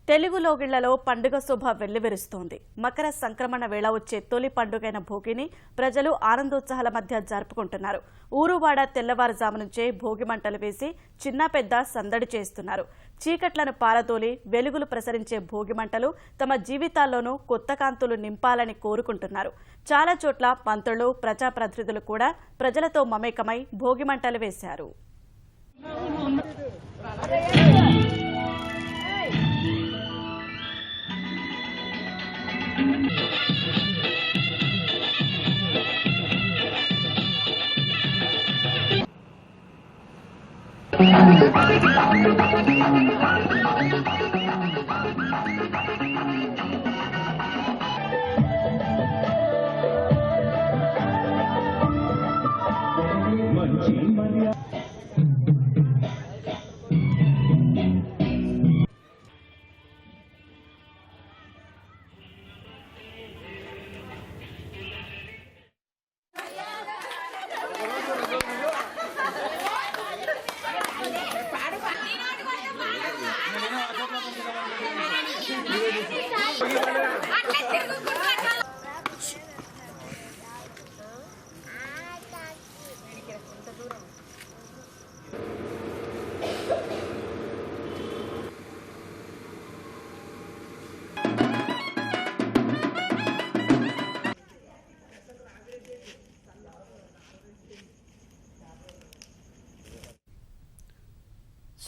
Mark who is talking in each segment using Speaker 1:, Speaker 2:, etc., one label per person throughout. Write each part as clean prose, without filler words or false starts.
Speaker 1: తెలుగు లోగిళ్లలో పండుగ శోభ వెల్లివిరుస్తోంది. మకర సంక్రమణ వేళ వచ్చే తొలి పండుగైన భోగిని ప్రజలు ఆనందోత్సాహాల మధ్య జరుపుకుంటున్నారు. ఊరువాడ తెల్లవారుజాము నుంచే భోగి మంటలు వేసి చిన్న పెద్ద సందడి చేస్తున్నారు. చీకట్లను పారదోలి వెలుగులు ప్రసరించే భోగి మంటలు తమ జీవితాల్లోనూ కొత్త కాంతులు నింపాలని కోరుకుంటున్నారు. చాలా చోట్ల మంత్రులు, ప్రజాప్రతినిధులు కూడా ప్రజలతో మమేకమై భోగి మంటలు వేశారు.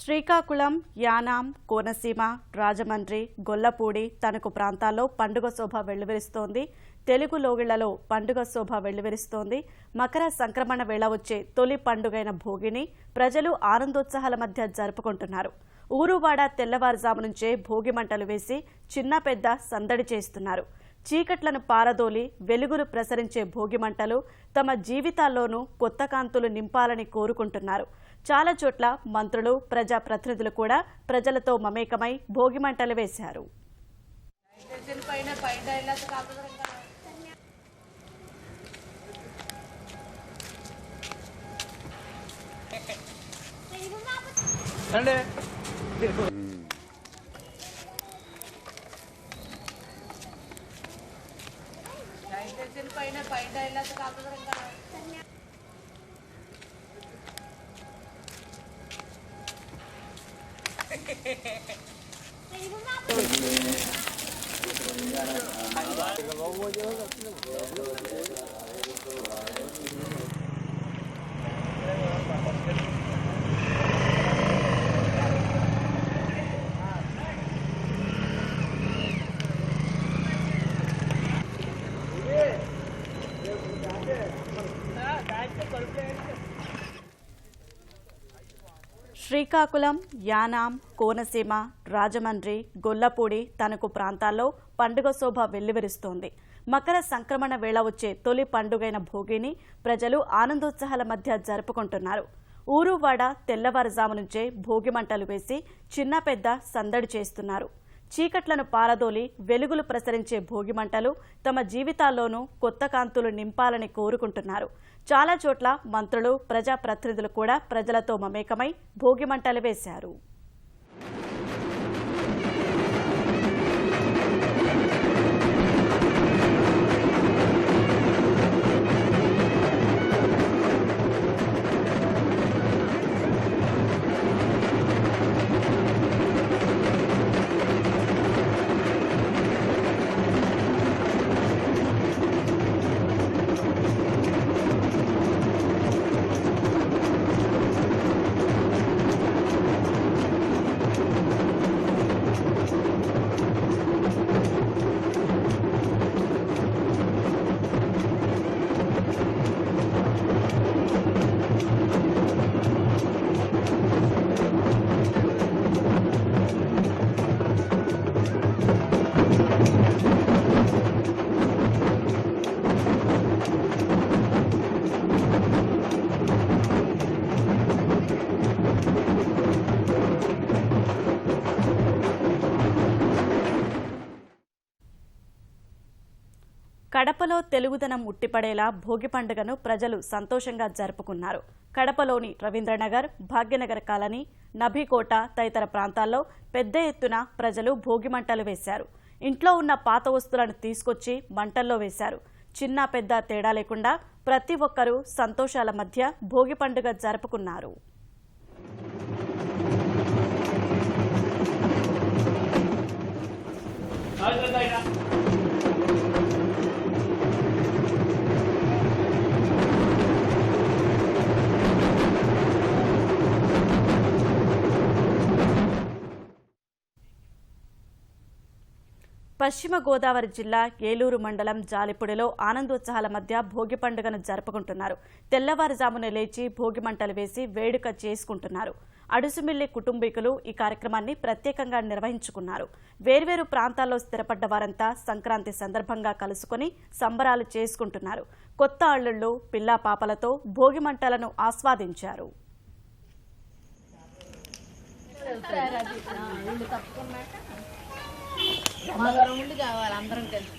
Speaker 1: శ్రీకాకుళం, యానాం, కోనసీమ, రాజమండ్రి, గొల్లపూడి, తణుకు ప్రాంతాల్లో పండుగ శోభ వెల్లివిరుస్తోంది. తెలుగు లోగిళ్లలో పండుగ శోభ వెల్లివిరుస్తోంది. మకర సంక్రమణ వేళ వచ్చే తొలి పండుగైన భోగిని ప్రజలు ఆనందోత్సాహాల మధ్య జరుపుకుంటున్నారు. ఊరువాడ తెల్లవారుజాము నుంచే భోగి మంటలు వేసి చిన్న పెద్ద సందడి చేస్తున్నారు. చీకట్లను పారదోలి వెలుగులు ప్రసరించే భోగి మంటలు తమ జీవితాల్లోనూ కొత్త కాంతులు నింపాలని కోరుకుంటున్నారు. చాలా చోట్ల మంత్రులు, ప్రజాప్రతినిధులు కూడా ప్రజలతో మమేకమై భోగి మంటలు వేశారు. శ్రీకాకుళం, యానాం, కోనసీమ, రాజమండ్రి, గొల్లపూడి, తణుకు ప్రాంతాల్లో పండుగ శోభ వెల్లివిరుస్తోంది. మకర సంక్రమణ వేళ వచ్చే తొలి పండుగైన భోగిని ప్రజలు ఆనందోత్సాహాల మధ్య జరుపుకుంటున్నారు. ఊరువాడ తెల్లవారుజాము నుంచే భోగి మంటలు వేసి చిన్న పెద్ద సందడి చేస్తున్నారు. చీకట్లను పారదోలి వెలుగులు ప్రసరించే భోగి మంటలు తమ జీవితాల్లోనూ కొత్త కాంతులు నింపాలని కోరుకుంటున్నారు. చాలా చోట్ల మంత్రులు, ప్రజాప్రతినిధులు కూడా ప్రజలతో మమేకమై భోగి మంటలు వేశారు. కడపలో తెలుగుదనం ఉట్టిపడేలా భోగి పండుగను ప్రజలు సంతోషంగా జరుపుకున్నారు. కడపలోని రవీంద్రనగర్, భాగ్యనగర్ కాలనీ, నభికోట తదితర ప్రాంతాల్లో పెద్ద ఎత్తున ప్రజలు భోగి మంటలు వేశారు. ఇంట్లో ఉన్న పాత వస్తువులను తీసుకొచ్చి మంటల్లో వేశారు. చిన్న పెద్ద తేడా లేకుండా ప్రతి ఒక్కరూ సంతోషాల మధ్య భోగి పండుగ జరుపుకున్నారు. పశ్చిమ గోదావరి జిల్లా ఏలూరు మండలం జాలిపూడిలో ఆనందోత్సాహాల మధ్య భోగి పండుగను జరుపుకుంటున్నారు. తెల్లవారుజామున లేచి భోగి మంటలు వేసి వేడుక చేసుకుంటున్నారు. అడుసుమిల్లి కుటుంబీకులు ఈ కార్యక్రమాన్ని ప్రత్యేకంగా నిర్వహించుకున్నారు. వేర్వేరు ప్రాంతాల్లో స్థిరపడ్డ వారంతా సంక్రాంతి సందర్భంగా కలుసుకుని సంబరాలు చేసుకుంటున్నారు. కొత్త అల్లుళ్లు పిల్లా పాపలతో భోగి మంటలను ఆస్వాదించారు.
Speaker 2: కావాలి అందరం కలిసి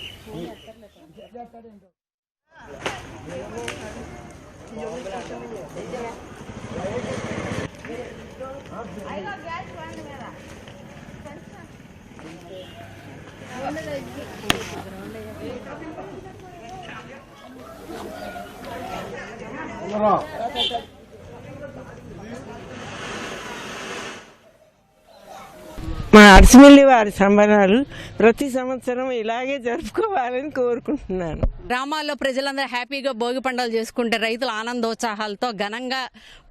Speaker 3: మా అరసిమిల్లి వారి సంబరాలు ప్రతి సంవత్సరం ఇలాగే జరుపుకోవాలని కోరుకుంటున్నాను.
Speaker 2: గ్రామాల్లో ప్రజలందరూ హ్యాపీగా భోగి పండుగలు చేసుకుంటే రైతులు ఆనందోత్సాహాలతో ఘనంగా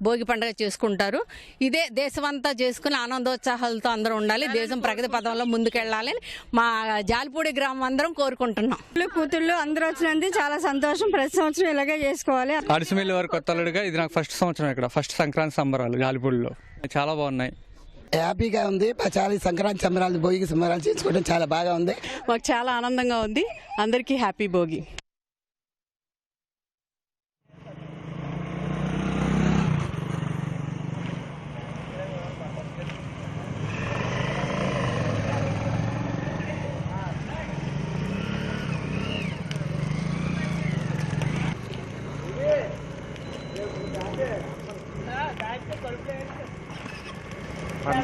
Speaker 2: భోగి పండుగ చేసుకుంటారు. ఇదే దేశమంతా చేసుకుని ఆనందోత్సాహాలతో అందరూ ఉండాలి. దేశం ప్రగతి పథంలో ముందుకెళ్లాలని మా జాలిపూడి గ్రామం అందరం కోరుకుంటున్నాం.
Speaker 4: కూతుళ్ళు అందరూ వచ్చినందుకు చాలా సంతోషం. ప్రతి సంవత్సరం ఇలాగే చేసుకోవాలి.
Speaker 5: అరసిమిల్లి వారి కొత్త అల్లుడిగా ఇది నాకు ఫస్ట్ సంవత్సరం. ఇక్కడ ఫస్ట్ సంక్రాంతి సంబరాలు జాలిపూడిలో చాలా బాగున్నాయి.
Speaker 6: హ్యాపీగా ఉంది. చాలా సంక్రాంతి సంబరాలు భోగి సంబరాలు చేసుకోవడం చాలా బాగా ఉంది.
Speaker 7: మాకు చాలా ఆనందంగా ఉంది. అందరికీ హ్యాపీ భోగి.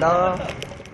Speaker 8: కావాలి